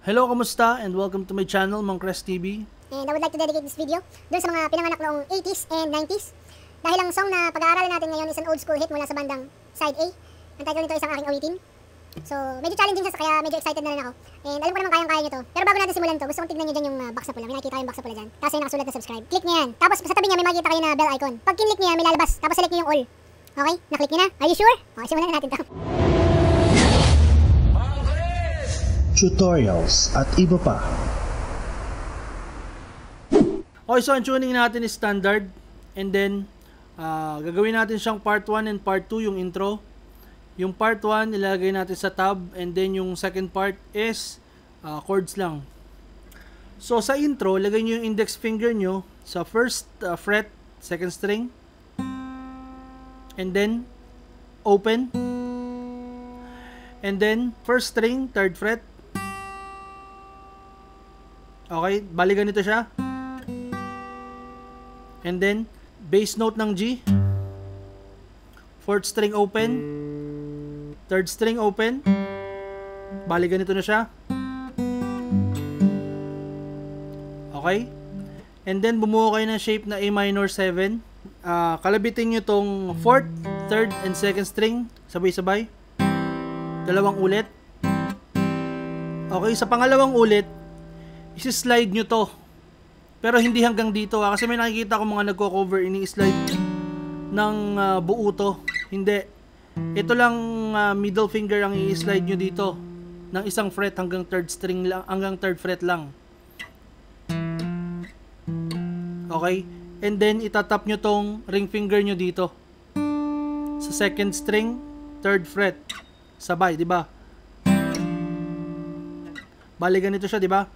Hello, kamusta? And welcome to my channel, Mang Kres TV. And I would like to dedicate this video dun sa mga pinanganak noong 80s and 90s. Dahil ang song na pag-aaralan natin ngayon is an old school hit mula sa bandang Side A. Ang title nito is ang Aking Awitin. So, medyo challenging siya kaya medyo excited na rin ako. And alam ko naman kayang-kaya nyo to. Pero bago natin simulan to, gusto kong tignan nyo dyan yung box na pula. May nakikita kayong box na pula dyan. Tapos yung nakasulat na subscribe. Click nyo yan. Tapos sa tabi niya may makikita kayo na bell icon. Pag kinlik nyo yan, may lalabas. Tapos select nyo yung all. Okay? Na-click nyo na? Are you sure? Okay, simulan na natin to. Tutorials at iba pa. Okay, so ang tuning natin is standard. And then, gagawin natin siyang part 1 and part 2 yung intro. Yung part 1, ilalagay natin sa tab. And then yung second part is chords lang. So sa intro, lagay nyo yung index finger nyo sa first fret, second string. And then, open. And then, first string, third fret. Okay, bali ganito siya. And then, bass note ng G. Fourth string open. Third string open. Bali ganito na siya. Okay. And then, bumuo kayo ng shape na A minor 7. Kalabitin nyo tong fourth, third, and second string. Sabay-sabay. Dalawang ulit. Okay, sa pangalawang ulit, isi-slide nyo to. Pero hindi hanggang dito kasi may nakikita ko mga nagko-cover, ini-slide ng buo to. Hindi. Ito lang middle finger ang i-slide nyo dito ng isang fret hanggang third string lang, hanggang third fret lang. Okay? And then itatap nyo tong ring finger nyo dito sa second string, third fret. Sabay, di ba? Bali ganito siya, di ba?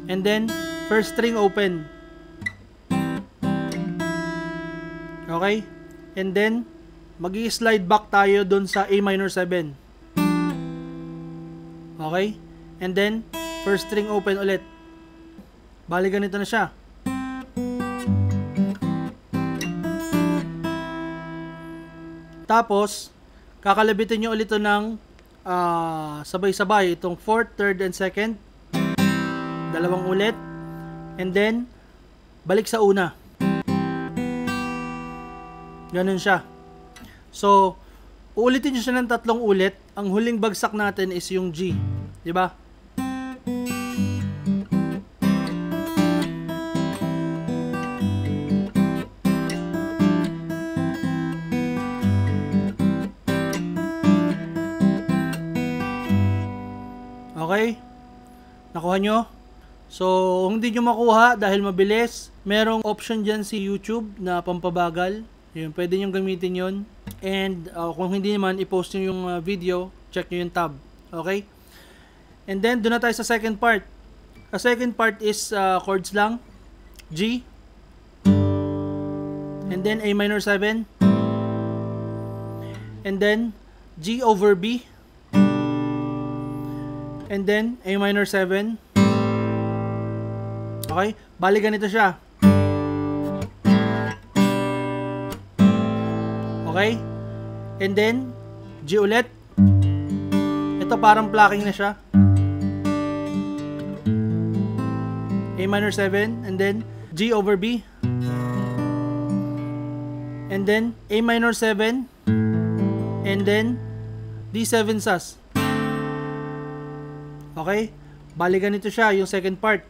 And then, first string open. Okay? And then, mag-i-slide back tayo dun sa A minor 7. Okay? And then, first string open ulit. Bali ganito na siya. Tapos, kakalabitin nyo ulit ito ng sabay-sabay. Itong fourth, third, and second. Dalawang ulit. And then, balik sa una. Ganun siya. So, uulitin nyo siya ng 3 ulit. Ang huling bagsak natin is yung G. Diba? Okay? Nakuha nyo? So, kung hindi nyo makuha dahil mabilis, merong option dyan si YouTube na pampabagal. Yun, pwede nyo gamitin yun. And kung hindi naman, i-post nyo yung video, check nyo yung tab. Okay? And then, doon na tayo sa second part. Ang second part is chords lang. G. And then, A minor 7. And then, G over B. And then, A minor 7. Okay? Bali ganito siya. Okay? And then, G ulit. Ito parang plucking na siya. A minor 7. And then, G over B. And then, A minor 7. And then, D7 sus. Okay? Bali ganito siya, yung second part.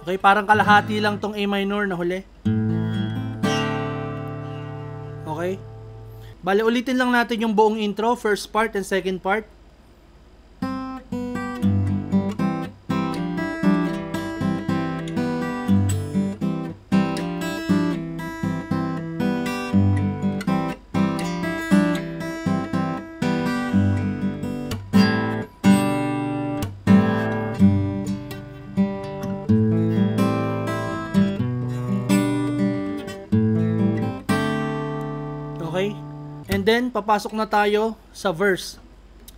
Okay, parang kalahati lang tong A minor na huli. Okay? Bale, ulitin lang natin yung buong intro, first part and second part. Okay? And then, papasok na tayo sa verse.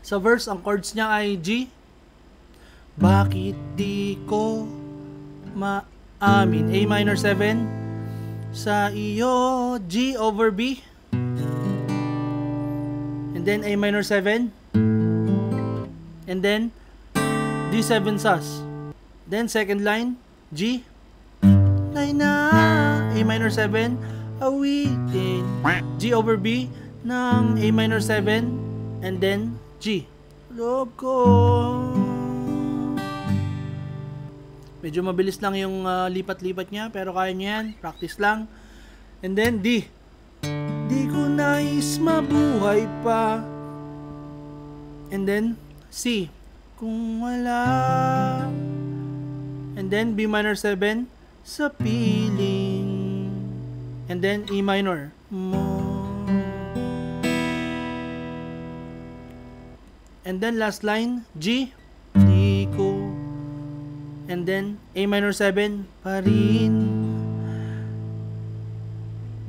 Sa verse, ang chords niya ay G. Bakit di ko maamin. A minor 7 sa iyo, G over B. And then A minor 7. And then D7 sus. Then second line, G. Line na, A minor 7, awitin. G over B ng A minor 7. And then G. Loob ko. Medyo mabilis lang yung lipat-lipat niya, pero kaya niya yan. Practice lang. And then D. Di ko nais mabuhay pa. And then C. Kung wala. And then B minor 7 sa piling. And then E minor mo. And then last line, G. Di ko. And then A minor 7 pa rin.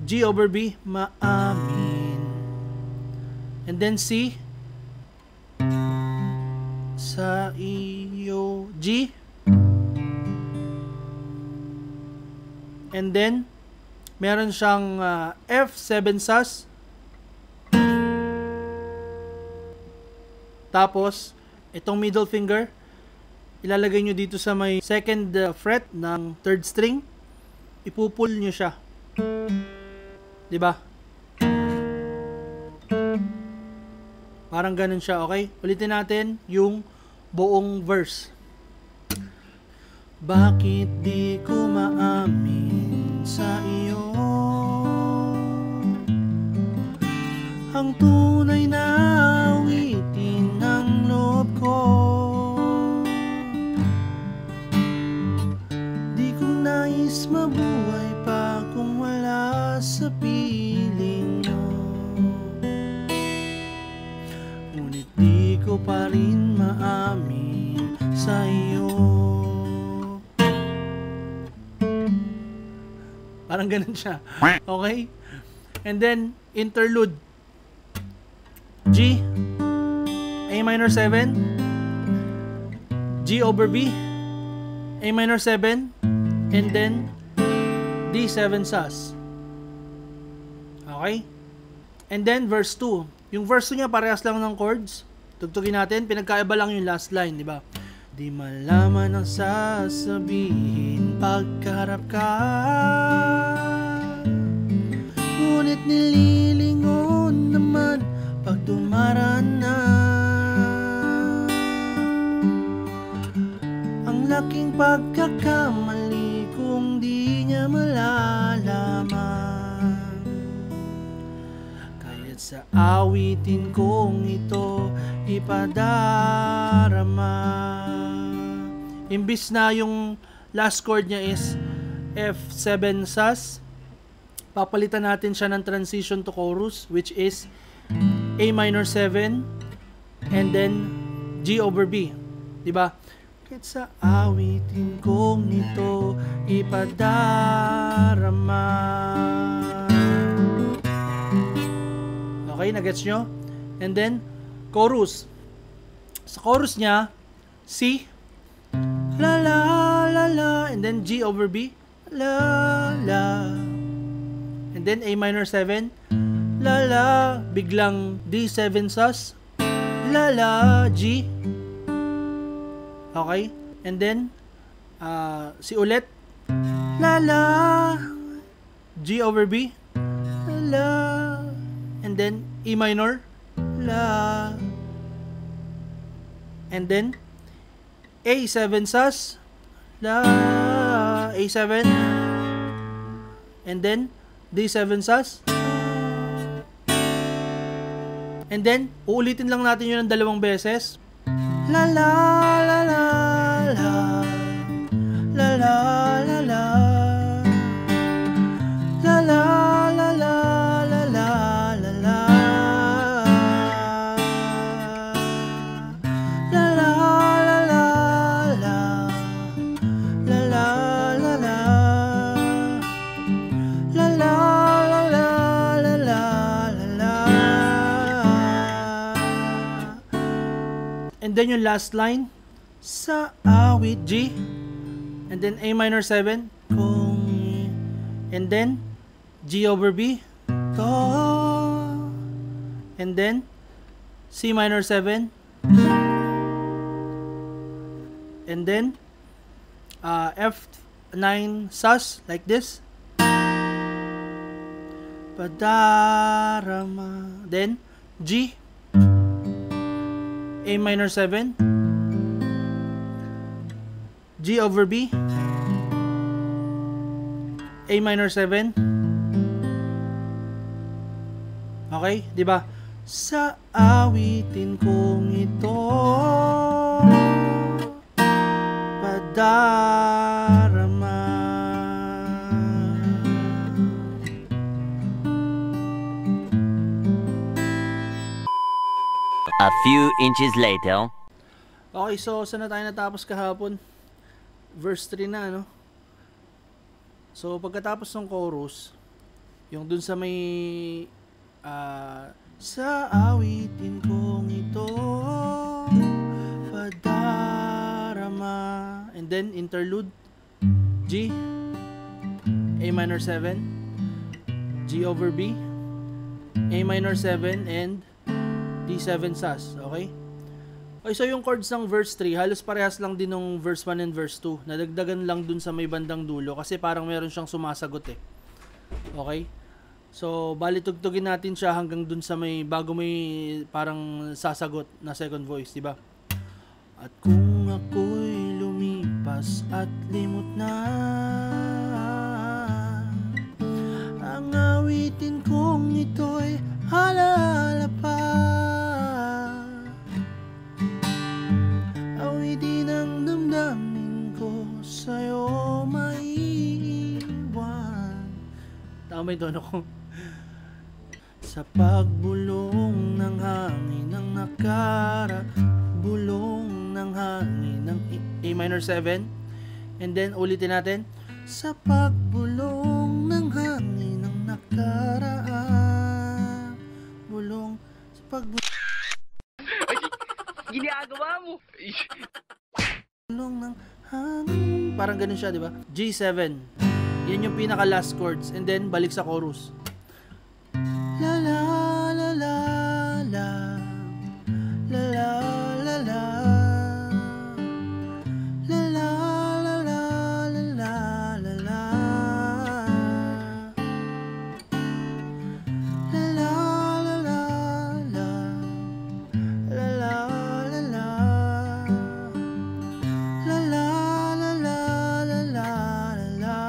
G over B, maamin. And then C. Sa iyo, G. And then meron siyang F7 sus. Tapos itong middle finger ilalagay nyo dito sa may second fret ng third string. Ipupul nyo siya. Diba? Parang ganun siya, okay? Ulitin natin yung buong verse. Bakit di ko maamin sa iyo ang tunay na awitin ng loob ko? Di ko nais mabuhay pa kung wala sa piling mo. Ngunit di ko pa rin maamin sa iyo. Parang ganun siya. Okay? And then, interlude. G. A minor 7. G over B. A minor 7. And then, D7 sus. Okay? And then, verse 2. Yung verse 2 niya, parehas lang ng chords. Tugtugin natin. Pinagkaiba lang yung last line, di ba? Di malaman ang sasabihin pagkaharap ka, ngunit nililingon naman pag dumaraan na. Ang laking pagkakamali kung di niya malalaman. Kaya't sa awitin kong ito ipadarama. Imbis na yung last chord niya is F7 sus, papalitan natin siya ng transition to chorus, which is A minor 7 and then G over B. Diba? Kahit sa awitin kong ito ipadarama. Okay, nagets nyo? And then chorus. Sa chorus niya, C, la la la la, and then G over B, la la, and then A minor 7, la la, biglang D7 sus, la la, G. Okay, and then C ulit, la la, G over B, la, and then E minor, la, and then A7 sus, la, A7, and then D7 sus, and then uulitin lang natin yun ng dalawang beses, la la la la la, la la la la, la la la la la la la la. And then yung last line, sa awit G, and then A minor 7, and then G over B, and then C minor 7, and then F9 sus, like this, padarama, then G, A minor 7, G over B, A minor 7. Okay, 'di ba? Sa awitin kong ito, padarama. A few inches later. Okay, so saan na tayo natapos kahapon? Verse 3 na, no? So, pagkatapos ng chorus, yung dun sa may sa awitin kong ito, padarama, and then interlude, G, A minor 7, G over B, A minor 7, and D7 sus, okay? Okay, so yung chords ng verse 3, halos parehas lang din ng verse 1 and verse 2. Nadagdagan lang dun sa may bandang dulo kasi parang meron siyang sumasagot eh. Okay? So, bali tugtugin natin siya hanggang dun sa may bago may parang sasagot na second voice, di ba? At kung ako'y lumipas at limot na, ang awitin kong ito'y halahala pa. Awitin ang damdamin ko sa'yo maiiwan. Tama yung tono ko. Sa pagbulong ng hangin ng bulong ng hangin ng A minor 7, and then ulitin natin, sa pagbulong ng hangin ng nakaraan, bulong sa pagbulong Ginagawa mo. Bulong ng hangin, parang ganun siya, di ba? G7, yan yung pinaka last chords, and then balik sa chorus. La la la la la la la la la la la la la la la la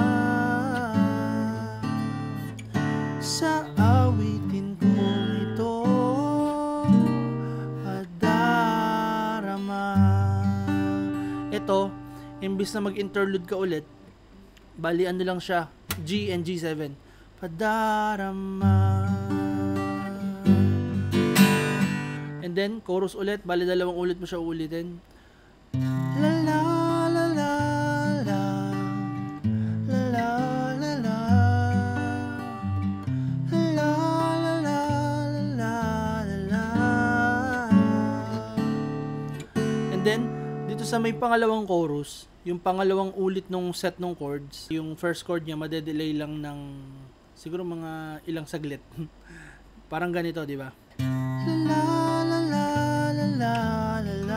sa awitin kong ito, padarama. Ito, imbis na mag-interlude ka ulit, bali ano lang siya, G and G7, padarama. And then chorus ulit, bali dalawang ulit mo siya ulitin. La la la la la la la la la la la la la la. And then dito sa may pangalawang chorus, yung pangalawang ulit nung set ng chords, yung first chord niya madedelay lang ng siguro mga ilang saglit. Parang ganito, di ba? La la la la la la la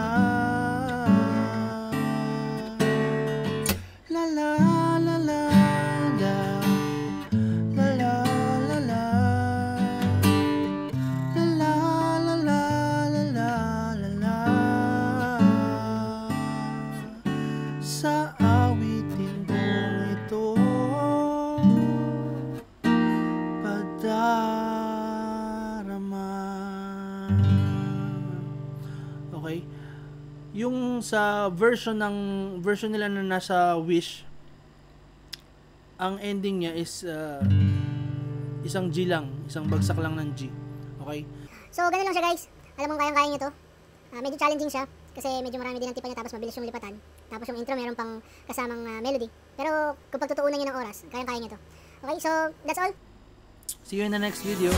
la la la la la la la la la la la la la. Sa awitin kong ito, padarama. Okay? Yung sa version nila na nasa Wish, ang ending niya is isang G lang, isang bagsak lang ng G. Okay? So, ganun lang siya guys. Alam mo kayang-kaya nyo to. Medyo challenging siya kasi medyo marami din ang tipa niya tapos mabilis yung lipatan. Tapos yung intro meron pang kasamang melody. Pero kung pagtutuunan nyo ng oras, kayang-kaya nyo to. Okay, so that's all. See you in the next video.